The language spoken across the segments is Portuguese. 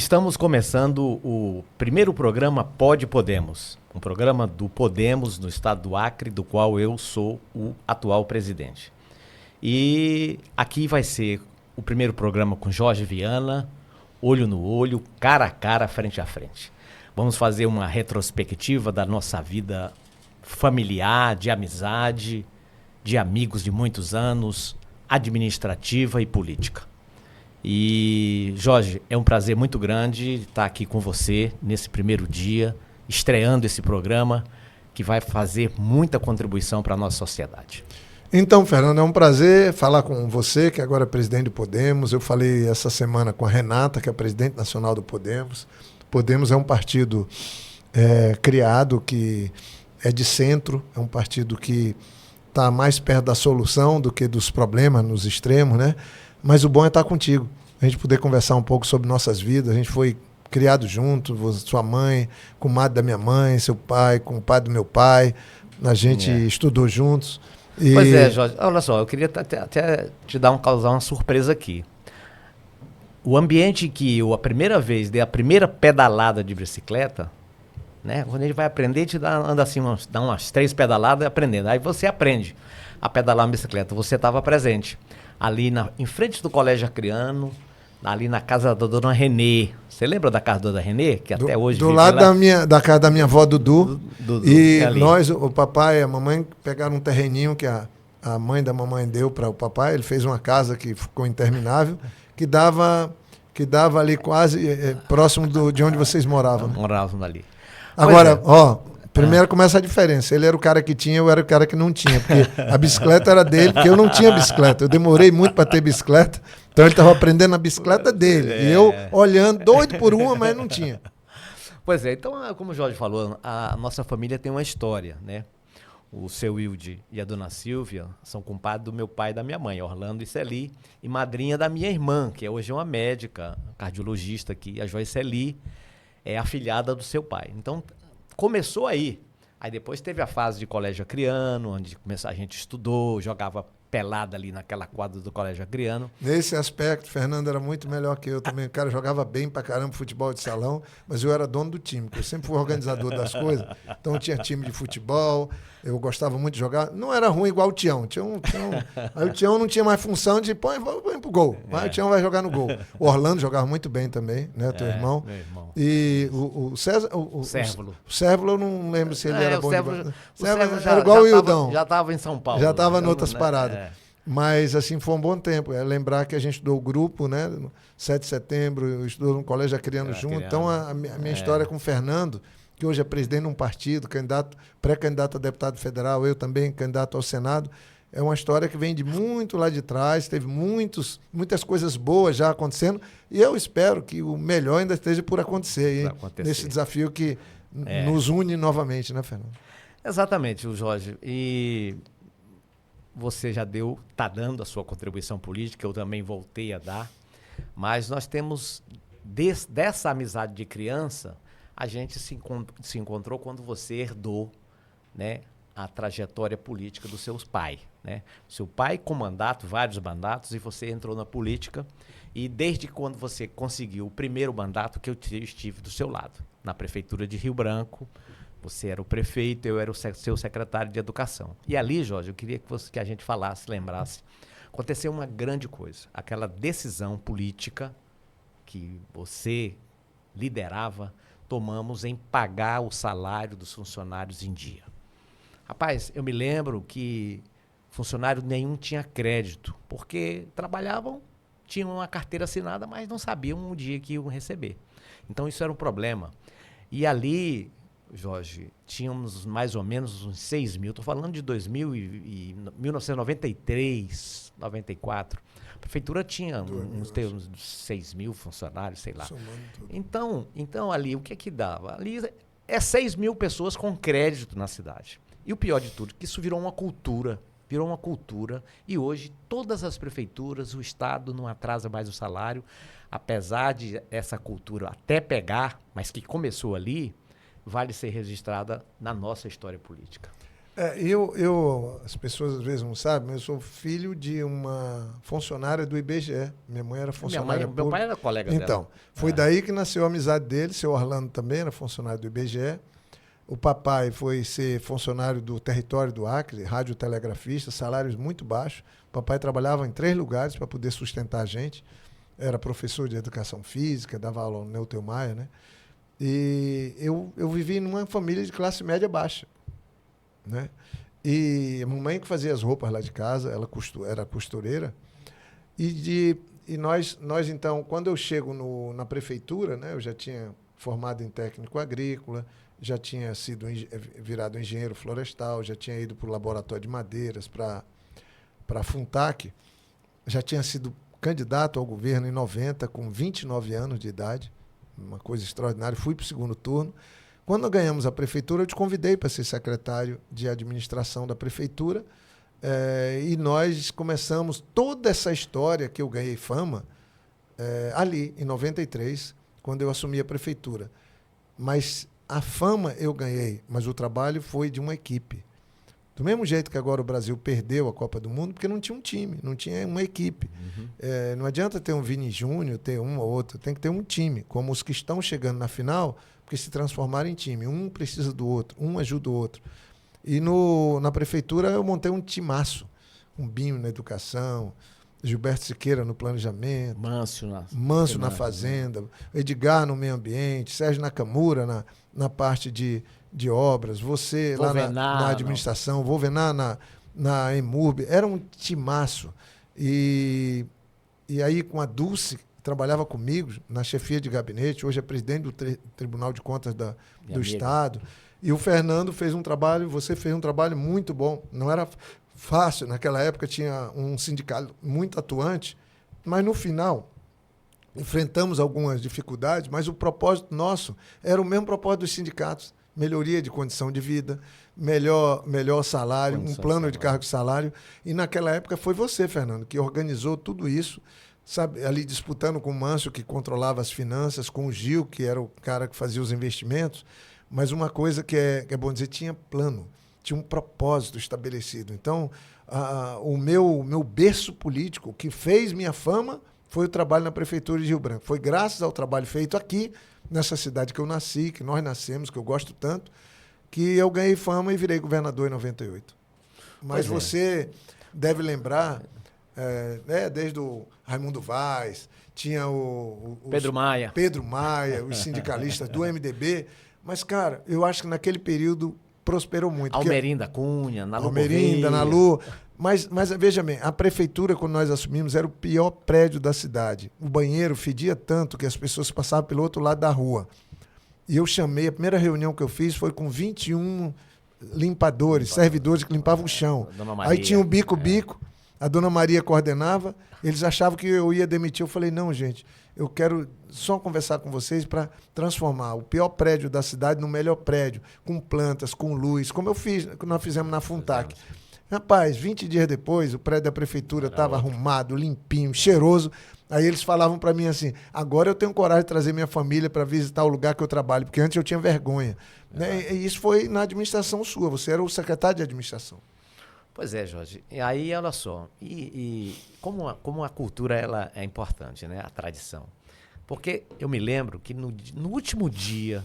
Estamos começando o primeiro programa Pode Podemos, um programa do Podemos no estado do Acre, do qual eu sou o atual presidente. E aqui vai ser o primeiro programa com Jorge Viana, olho no olho, cara a cara, frente a frente. Vamos fazer uma retrospectiva da nossa vida familiar, de amizade, de amigos de muitos anos, administrativa e política. E, Jorge, é um prazer muito grande estar aqui com você nesse primeiro dia, estreando esse programa que vai fazer muita contribuição para a nossa sociedade. Então, Fernando, é um prazer falar com você, que agora é presidente do Podemos. Eu falei essa semana com a Renata, que é presidente nacional do Podemos. Podemos é um partido criado que é de centro, é um partido que está mais perto da solução do que dos problemas nos extremos, né? Mas o bom é estar contigo, a gente poder conversar um pouco sobre nossas vidas. A gente foi criado junto, sua mãe, com o madre da minha mãe, seu pai, com o pai do meu pai. A gente estudou juntos. E... Pois é, Jorge, olha só, eu queria até te causar uma surpresa aqui. O ambiente que eu, a primeira vez, dei a primeira pedalada de bicicleta, né? Quando a gente vai aprender, a gente anda assim, dá umas 3 pedaladas aprendendo. Aí você aprende a pedalar uma bicicleta. Você estava presente ali em frente do Colégio Acreano, ali na casa da dona Renê. Você lembra da casa da dona Renê? Que até hoje do lado da casa da minha avó Dudu. E ali. Nós, o papai e a mamãe, pegaram um terreninho que a mãe da mamãe deu para o papai. Ele fez uma casa que ficou interminável, que dava ali quase próximo de onde vocês moravam. Né? Moravam ali. Agora, primeiro começa a diferença. Ele era o cara que tinha, eu era o cara que não tinha. Porque a bicicleta era dele, porque eu não tinha bicicleta. Eu demorei muito para ter bicicleta. Então ele estava aprendendo a bicicleta dele. E eu olhando, doido por uma, mas não tinha. Pois é, então, como o Jorge falou, a nossa família tem uma história, né? O seu Wilde e a dona Silvia são compadres do meu pai e da minha mãe, Orlando e Celi, e madrinha da minha irmã, que hoje é uma médica, cardiologista aqui, a Joyce Celi, é afilhada do seu pai. Então, começou aí. Aí depois teve a fase de colégio acreano, onde a gente estudou, jogava pelada ali naquela quadra do colégio acreano. Nesse aspecto, Fernando era muito melhor que eu também. O cara jogava bem pra caramba futebol de salão, mas eu era dono do time, porque eu sempre fui organizador das coisas. Então eu tinha time de futebol, eu gostava muito de jogar. Não era ruim igual o Tião. Aí o Tião não tinha mais função de põe pro gol. Aí o Tião vai jogar no gol. O Orlando jogava muito bem também, né? Teu irmão. Meu irmão. E o César. O Sérvulo. O Sérvulo eu não lembro se ele era bom de bola. O Sérvulo era igual o Ildão. Já estava em São Paulo. Já estava em outras paradas. Mas, assim, foi um bom tempo. É lembrar que a gente estudou o grupo, né? 7 de setembro, eu estudou no Colégio Acreano junto. Então, a minha história com o Fernando, que hoje é presidente de um partido, pré-candidato a deputado federal, eu também, candidato ao Senado, é uma história que vem de muito lá de trás, teve muitas coisas boas já acontecendo, e eu espero que o melhor ainda esteja por acontecer, nesse desafio que nos une novamente, né, Fernando? Exatamente, Jorge. E você já está dando a sua contribuição política, eu também voltei a dar, mas nós temos, dessa amizade de criança, a gente se encontrou quando você herdou, né, a trajetória política dos seus pais, né? Seu pai com mandato, vários mandatos, e você entrou na política, e desde quando você conseguiu o primeiro mandato que eu estive do seu lado, na prefeitura de Rio Branco. Você era o prefeito, eu era o seu secretário de Educação. E ali, Jorge, eu queria que a gente lembrasse, aconteceu uma grande coisa. Aquela decisão política que você liderava, tomamos em pagar o salário dos funcionários em dia. Rapaz, eu me lembro que funcionário nenhum tinha crédito, porque trabalhavam, tinham uma carteira assinada, mas não sabiam o dia que iam receber. Então, isso era um problema. E ali, Jorge, tínhamos mais ou menos uns 6 mil, estou falando de 1993, 94. A prefeitura tinha uns 6 mil funcionários, sei lá. Então, ali, o que dava? Ali é 6 mil pessoas com crédito na cidade. E o pior de tudo, que isso virou uma cultura, e hoje todas as prefeituras, o Estado não atrasa mais o salário, apesar de essa cultura até pegar, mas que começou ali, vale ser registrada na nossa história política. As pessoas às vezes não sabem, mas eu sou filho de uma funcionária do IBGE. Minha mãe era funcionária Meu pai era colega dela. Então, foi daí que nasceu a amizade dele. Seu Orlando também era funcionário do IBGE. O papai foi ser funcionário do território do Acre, radiotelegrafista, salários muito baixos. O papai trabalhava em 3 lugares para poder sustentar a gente. Era professor de educação física, dava aula no Neutel Maia, né? E eu vivi numa família de classe média baixa, né? E a mamãe que fazia as roupas lá de casa, ela era costureira. E nós, então, quando eu chego na prefeitura, né, eu já tinha formado em técnico agrícola, já tinha sido virado engenheiro florestal, já tinha ido para o laboratório de madeiras, para a Funtac, já tinha sido candidato ao governo em 90, com 29 anos de idade, uma coisa extraordinária. Fui para o segundo turno. Quando ganhamos a prefeitura, eu te convidei para ser secretário de administração da prefeitura, e nós começamos toda essa história que eu ganhei fama ali, em 93, quando eu assumi a prefeitura. Mas a fama eu ganhei, mas o trabalho foi de uma equipe. Do mesmo jeito que agora o Brasil perdeu a Copa do Mundo, porque não tinha um time, não tinha uma equipe. Não adianta ter um Vini Júnior, ter um ou outro, tem que ter um time, como os que estão chegando na final, porque se transformaram em time. Um precisa do outro, um ajuda o outro. E na prefeitura eu montei um timaço, um Binho na educação, Gilberto Siqueira no planejamento, Mâncio na fazenda, Edgar no meio ambiente, Sérgio Nakamura na parte de obras, você lá na administração, Volvenar na EMURB. Era um timaço. E aí com a Dulce, que trabalhava comigo na chefia de gabinete, hoje é presidente do Tribunal de Contas do Estado. E o Fernando você fez um trabalho muito bom. Não era fácil, naquela época tinha um sindicato muito atuante, mas no final enfrentamos algumas dificuldades, mas o propósito nosso era o mesmo propósito dos sindicatos: melhoria de condição de vida, melhor salário, um plano de cargo e salário. E naquela época foi você, Fernando, que organizou tudo isso, sabe, ali disputando com o Mâncio, que controlava as finanças, com o Gil, que era o cara que fazia os investimentos. Mas uma coisa que é bom dizer, tinha plano, tinha um propósito estabelecido. Então, o meu berço político, que fez minha fama, foi o trabalho na Prefeitura de Rio Branco. Foi graças ao trabalho feito aqui, nessa cidade que eu nasci, que nós nascemos, que eu gosto tanto, que eu ganhei fama e virei governador em 98. Mas você deve lembrar, desde o Raimundo Vaz, tinha Pedro Maia, os sindicalistas do MDB. Mas, cara, eu acho que naquele período prosperou muito. Almerinda Cunha, Nalu Almerinda, Nalu. Mas veja bem, a prefeitura, quando nós assumimos, era o pior prédio da cidade. O banheiro fedia tanto que as pessoas passavam pelo outro lado da rua. E eu chamei, a primeira reunião que eu fiz foi com 21 servidores que limpavam o chão. Aí tinha o bico, a dona Maria coordenava, eles achavam que eu ia demitir. Eu falei, não, gente, eu quero só conversar com vocês para transformar o pior prédio da cidade no melhor prédio, com plantas, com luz, como nós fizemos na Funtac. Rapaz, 20 dias depois, o prédio da prefeitura estava arrumado, limpinho, cheiroso. Aí eles falavam para mim assim, agora eu tenho coragem de trazer minha família para visitar o lugar que eu trabalho, porque antes eu tinha vergonha. Né? E isso foi na administração sua, você era o secretário de administração. Pois é, Jorge. E aí, olha só, como a cultura ela é importante, né? A tradição. Porque eu me lembro que no último dia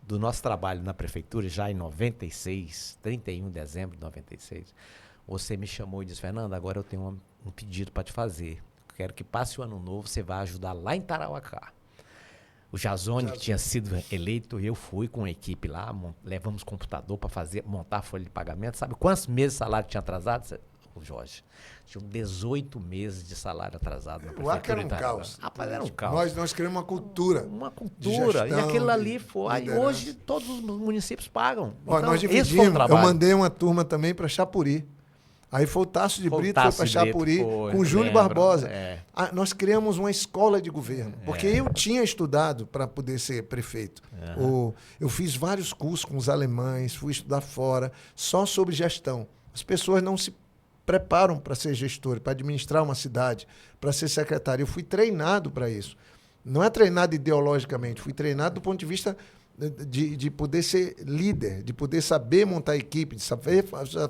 do nosso trabalho na prefeitura, já em 96, 31 de dezembro de 96, você me chamou e disse, Fernando, agora eu tenho um pedido para te fazer. Quero que passe o ano novo, você vai ajudar lá em Tarauacá. O Jazone, que tinha sido eleito, eu fui com a equipe lá, levamos computador para montar a folha de pagamento. Sabe quantos meses de salário tinha atrasado, Jorge? Tinham 18 meses de salário atrasado na prefeitura. O Acre era um caos. Rapaz, era um caos. Nós criamos uma cultura. Uma cultura. E aquilo ali foi. Aí hoje todos os municípios pagam. Então, nós dividimos. Eu mandei uma turma também para Chapuri. Aí foi o Tasso de Brito, foi para Chapuri, com o Júlio Barbosa. Nós criamos uma escola de governo, porque eu tinha estudado para poder ser prefeito. Eu fiz vários cursos com os alemães, fui estudar fora, só sobre gestão. As pessoas não se preparam para ser gestor, para administrar uma cidade, para ser secretário. Eu fui treinado para isso. Não é treinado ideologicamente, fui treinado do ponto de vista de poder ser líder, de poder saber montar equipe, de saber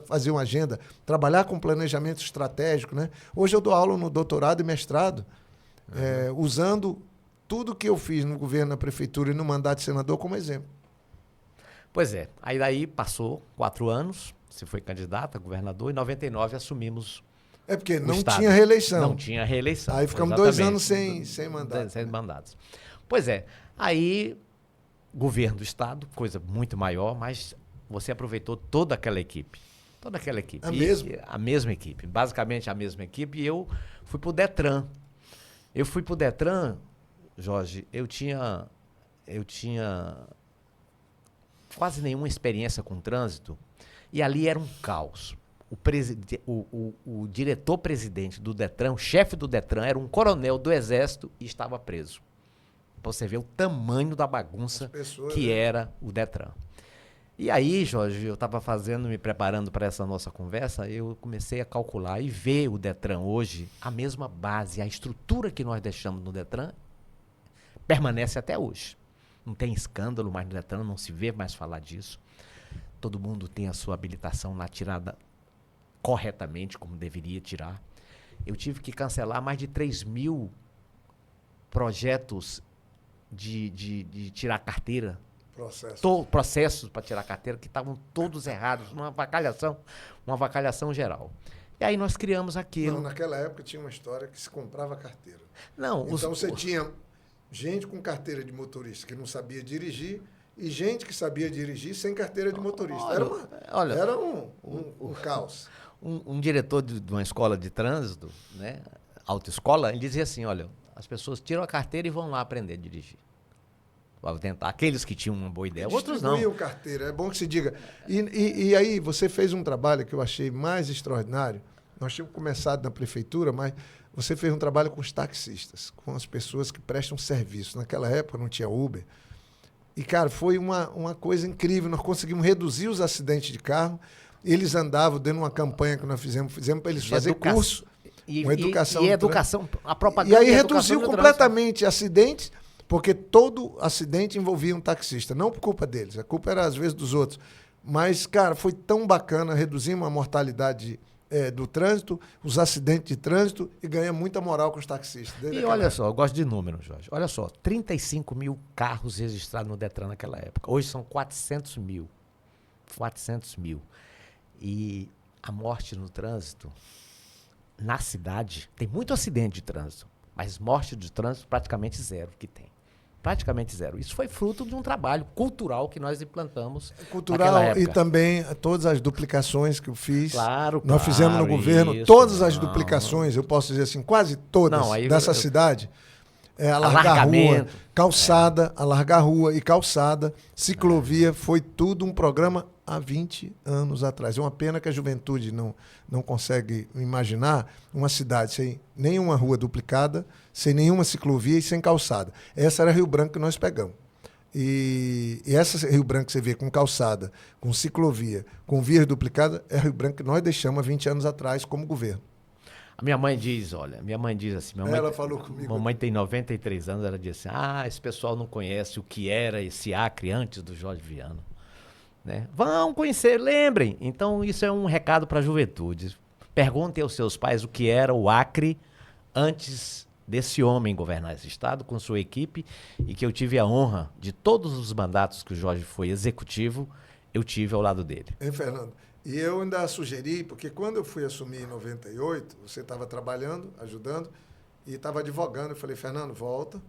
fazer uma agenda, trabalhar com planejamento estratégico, né? Hoje eu dou aula no doutorado e mestrado, usando tudo que eu fiz no governo, na prefeitura e no mandato de senador como exemplo. Pois é. Aí daí passou 4 anos, você foi candidato a governador, em 99 assumimos É porque o não Estado. tinha reeleição. Não tinha reeleição. Aí ficamos exatamente. 2 anos sem mandato. Sem mandatos. Pois é. Aí, governo do Estado, coisa muito maior, mas você aproveitou toda aquela equipe. Toda aquela equipe. A mesma equipe. Basicamente a mesma equipe. E eu fui pro Detran. Eu fui pro Detran, Jorge, eu tinha quase nenhuma experiência com trânsito. E ali era um caos. O diretor-presidente do Detran, o chefe do Detran, era um coronel do Exército e estava preso. Pra você ver o tamanho da bagunça que era o Detran. E aí, Jorge, eu estava me preparando para essa nossa conversa, eu comecei a calcular e ver o Detran hoje, a mesma base, a estrutura que nós deixamos no Detran, permanece até hoje. Não tem escândalo mais no Detran, não se vê mais falar disso. Todo mundo tem a sua habilitação lá tirada corretamente, como deveria tirar. Eu tive que cancelar mais de 3.000 projetos de tirar carteira. Processos para tirar carteira que estavam todos errados, uma avacalhação geral. E aí nós criamos aquilo. Não, naquela época tinha uma história que se comprava carteira. Não, então você tinha gente com carteira de motorista que não sabia dirigir e gente que sabia dirigir sem carteira de motorista. Era um caos. Um diretor de uma escola de trânsito, né, autoescola, ele dizia assim, olha, as pessoas tiram a carteira e vão lá aprender a dirigir. Vou tentar. Aqueles que tinham uma boa ideia, outros não. Distribuíam carteira, é bom que se diga. E aí você fez um trabalho que eu achei mais extraordinário. Nós tínhamos começado na prefeitura, mas você fez um trabalho com os taxistas, com as pessoas que prestam serviço. Naquela época não tinha Uber. E, cara, foi uma coisa incrível. Nós conseguimos reduzir os acidentes de carro. Eles andavam dentro de uma campanha que nós fizemos para eles fazerem curso. Educação, a propaganda. E aí reduziu completamente acidentes, porque todo acidente envolvia um taxista. Não por culpa deles, a culpa era às vezes dos outros. Mas, cara, foi tão bacana, reduzimos a mortalidade do trânsito, os acidentes de trânsito e ganha muita moral com os taxistas. E olha só, eu gosto de números, Jorge. Olha só, 35.000 carros registrados no Detran naquela época. Hoje são 400 mil. 400 mil. E a morte no trânsito, na cidade, tem muito acidente de trânsito, mas morte de trânsito praticamente zero que tem. Praticamente zero. Isso foi fruto de um trabalho cultural que nós implantamos. Cultural e também todas as duplicações que eu fiz. Claro, nós fizemos no governo, todas as duplicações, eu posso dizer assim, quase todas dessa cidade. Alargar a rua, calçada, alargar a rua e calçada, ciclovia, foi tudo um programa há 20 anos atrás. É uma pena que a juventude não consegue imaginar uma cidade sem nenhuma rua duplicada, sem nenhuma ciclovia e sem calçada. Essa era Rio Branco que nós pegamos. E essa Rio Branco que você vê com calçada, com ciclovia, com vias duplicadas, é Rio Branco que nós deixamos há 20 anos atrás como governo. A minha mãe diz assim... Ela falou comigo. Mamãe tem 93 anos, ela disse assim, esse pessoal não conhece o que era esse Acre antes do Jorge Viana. Né? Vão conhecer, lembrem. Então, isso é um recado para a juventude. Perguntem aos seus pais o que era o Acre antes desse homem governar esse estado com sua equipe e que eu tive a honra de todos os mandatos que o Jorge foi executivo, eu tive ao lado dele. Hein, Fernando? E eu ainda sugeri, porque quando eu fui assumir em 98, você estava trabalhando, ajudando, e estava advogando. Eu falei, Fernando, volta,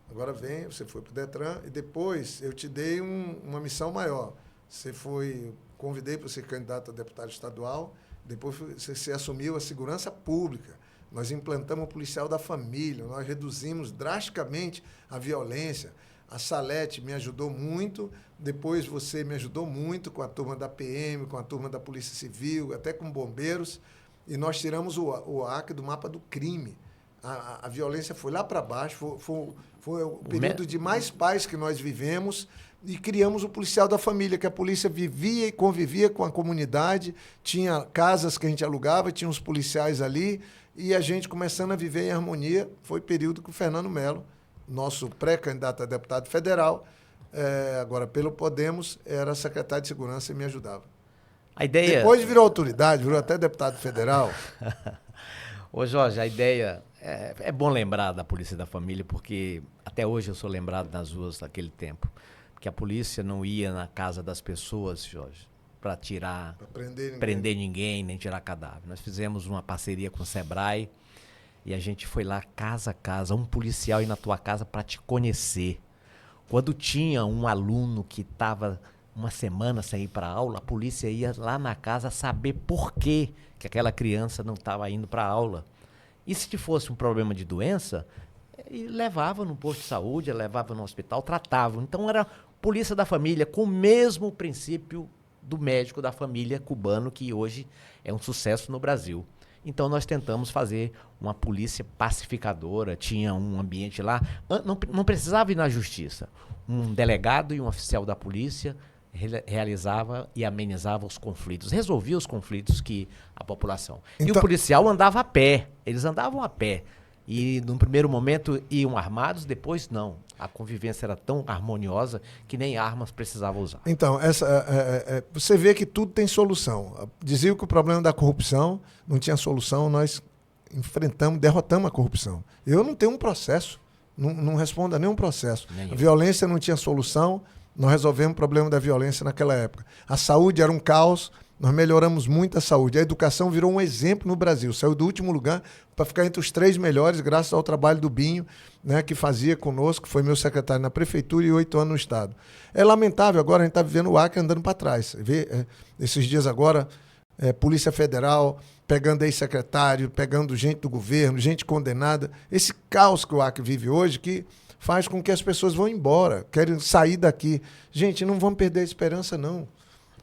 agora vem, você foi para o Detran, e depois eu te dei uma missão maior. Convidei para ser candidato a deputado estadual, depois você assumiu a segurança pública. Nós implantamos o policial da família, nós reduzimos drasticamente a violência. A Salete me ajudou muito, depois você me ajudou muito com a turma da PM, com a turma da Polícia Civil, até com bombeiros, e nós tiramos o Acre do mapa do crime. A violência foi lá para baixo, foi o período de mais paz que nós vivemos, e criamos o policial da família, que a polícia vivia e convivia com a comunidade, tinha casas que a gente alugava, tinha uns policiais ali, e a gente começando a viver em harmonia. Foi o período que o Fernando Melo, nosso pré-candidato a deputado federal, Agora, pelo Podemos, era secretário de Segurança e me ajudava. A ideia... Depois virou autoridade, virou até deputado federal. Ô Jorge, a ideia... É bom lembrar da Polícia da Família, porque até hoje eu sou lembrado nas ruas daquele tempo. Porque a polícia não ia na casa das pessoas, Jorge, para tirar... Pra prender ninguém, nem tirar cadáver. Nós fizemos uma parceria com o Sebrae e a gente foi lá casa a casa, um policial ir na tua casa para te conhecer. Quando tinha um aluno que estava uma semana sem ir para aula, a polícia ia lá na casa saber por que aquela criança não estava indo para aula. E se fosse um problema de doença, levava no posto de saúde, levava no hospital, tratava. Então era Polícia da Família, com o mesmo princípio do médico da família cubano, que hoje é um sucesso no Brasil. Então nós tentamos fazer uma polícia pacificadora, tinha um ambiente lá, não precisava ir na justiça. Um delegado e um oficial da polícia realizava e amenizava os conflitos, resolvia os conflitos que a população. Então... E o policial andava a pé, eles andavam a pé. E no primeiro momento iam armados, depois não. A convivência era tão harmoniosa que nem armas precisava usar. Então, você vê que tudo tem solução. Diziam que o problema da corrupção não tinha solução, nós enfrentamos, derrotamos a corrupção. Eu não tenho um processo, não respondo a nenhum processo. A violência não tinha solução, nós resolvemos o problema da violência naquela época. A saúde era um caos, nós melhoramos muito a saúde. A educação virou um exemplo no Brasil. Saiu do último lugar para ficar entre os 3 melhores, graças ao trabalho do Binho, né, que fazia conosco, foi meu secretário na prefeitura e 8 anos no Estado. É lamentável, agora a gente está vivendo o Acre andando para trás. Esses dias agora, Polícia Federal pegando ex-secretário, pegando gente do governo, gente condenada. Esse caos que o Acre vive hoje, que faz com que as pessoas vão embora, querem sair daqui. Gente, não vamos perder a esperança, não.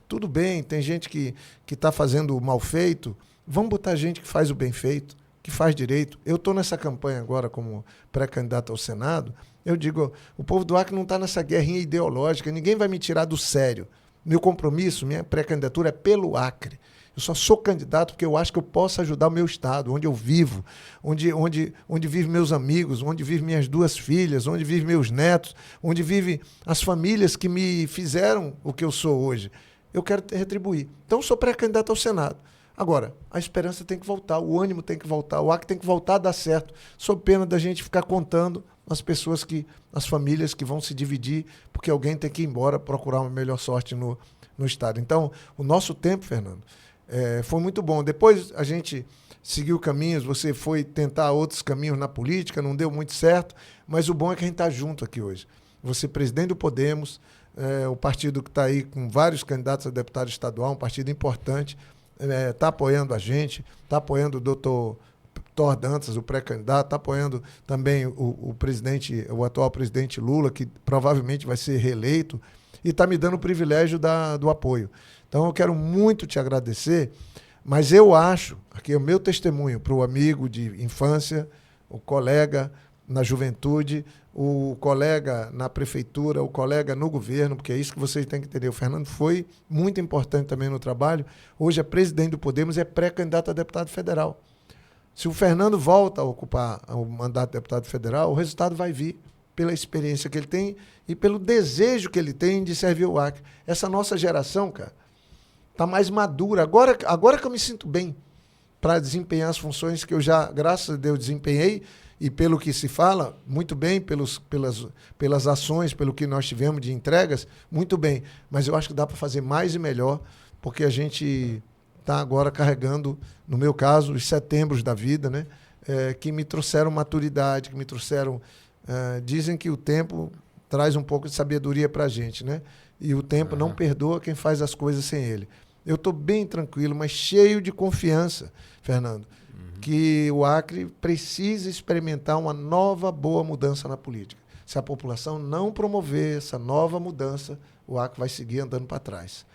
Tudo bem, tem gente que está fazendo o mal feito, vamos botar gente que faz o bem feito, que faz direito. Eu estou nessa campanha agora como pré-candidato ao Senado, eu digo, o povo do Acre não está nessa guerrinha ideológica, ninguém vai me tirar do sério. Meu compromisso, minha pré-candidatura é pelo Acre. Eu só sou candidato porque eu acho que eu posso ajudar o meu estado, onde eu vivo, onde vivem meus amigos, onde vivem minhas 2 filhas, onde vivem meus netos, onde vivem as famílias que me fizeram o que eu sou hoje. Eu quero retribuir. Então, eu sou pré-candidato ao Senado. Agora, a esperança tem que voltar, o ânimo tem que voltar, o Acre tem que voltar a dar certo, sob pena da gente ficar contando as famílias que vão se dividir, porque alguém tem que ir embora procurar uma melhor sorte no estado. Então, o nosso tempo, Fernando, foi muito bom. Depois a gente seguiu caminhos, você foi tentar outros caminhos na política, não deu muito certo, mas o bom é que a gente está junto aqui hoje. Você presidente do Podemos, o partido que está aí com vários candidatos a deputado estadual, um partido importante, está apoiando a gente, está apoiando o doutor Thor Dantas, o pré-candidato, está apoiando também o atual presidente Lula, que provavelmente vai ser reeleito, e está me dando o privilégio do apoio. Então eu quero muito te agradecer, mas eu acho, aqui é o meu testemunho para o amigo de infância, o colega na juventude, o colega na prefeitura, o colega no governo, porque é isso que vocês têm que entender. O Fernando foi muito importante também no trabalho. Hoje é presidente do Podemos e é pré-candidato a deputado federal. Se o Fernando volta a ocupar o mandato de deputado federal, o resultado vai vir pela experiência que ele tem e pelo desejo que ele tem de servir o Acre. Essa nossa geração, cara, está mais madura. Agora que eu me sinto bem para desempenhar as funções que eu já, graças a Deus, desempenhei, e pelo que se fala, muito bem, pelas ações, pelo que nós tivemos de entregas, muito bem. Mas eu acho que dá para fazer mais e melhor, porque a gente está agora carregando, no meu caso, os setembros da vida, né? Que me trouxeram maturidade, que me trouxeram... dizem que o tempo traz um pouco de sabedoria para a gente, né? E o tempo não perdoa quem faz as coisas sem ele. Eu estou bem tranquilo, mas cheio de confiança, Fernando, que o Acre precisa experimentar uma nova boa mudança na política. Se a população não promover essa nova mudança, o Acre vai seguir andando para trás.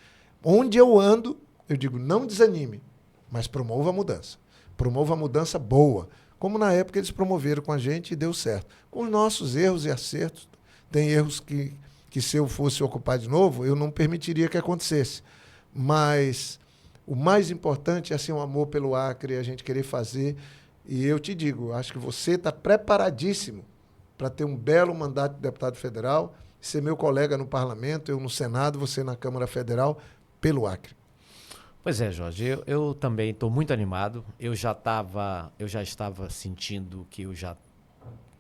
Onde eu ando, eu digo, não desanime, mas promova a mudança. Promova a mudança boa, como na época eles promoveram com a gente e deu certo. Com os nossos erros e acertos, tem erros que se eu fosse ocupar de novo, eu não permitiria que acontecesse. Mas o mais importante é assim, um amor pelo Acre, a gente querer fazer. E eu te digo, acho que você está preparadíssimo para ter um belo mandato de deputado federal. ser meu colega no parlamento, eu no Senado, você na Câmara Federal, pelo Acre. Pois é, Jorge, eu também estou muito animado. Eu já estava sentindo que eu já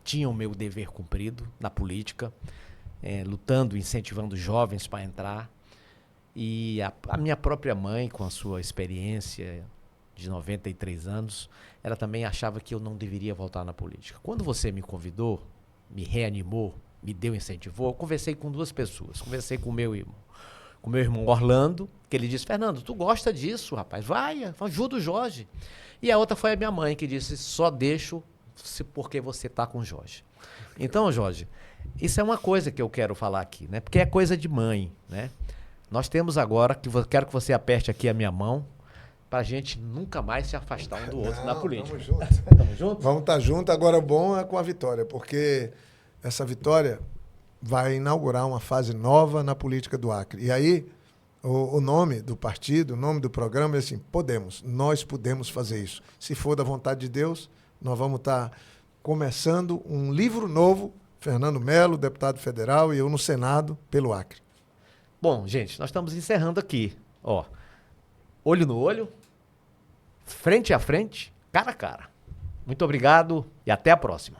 tinha o meu dever cumprido na política, lutando, incentivando jovens para entrar. E a minha própria mãe, com a sua experiência de 93 anos, ela também achava que eu não deveria voltar na política. Quando você me convidou, me reanimou, me deu incentivou, eu conversei com duas pessoas. Conversei com o meu irmão Orlando, que ele disse, Fernando, tu gosta disso, rapaz, vai, ajuda o Jorge. E a outra foi a minha mãe, que disse, só deixo porque você tá com o Jorge. Então, Jorge, isso é uma coisa que eu quero falar aqui, né? Porque é coisa de mãe, né? Nós temos agora, quero que você aperte aqui a minha mão, pra gente nunca mais se afastar um do outro na política. Vamos junto. Tamo junto? Vamos estar juntos. Agora, o bom é com a vitória, porque essa vitória vai inaugurar uma fase nova na política do Acre. E aí, o nome do partido, o nome do programa é assim, nós podemos fazer isso. Se for da vontade de Deus, nós vamos estar começando um livro novo, Fernando Melo, deputado federal, e eu no Senado, pelo Acre. Bom, gente, nós estamos encerrando aqui, ó, olho no olho, frente a frente, cara a cara. Muito obrigado e até a próxima.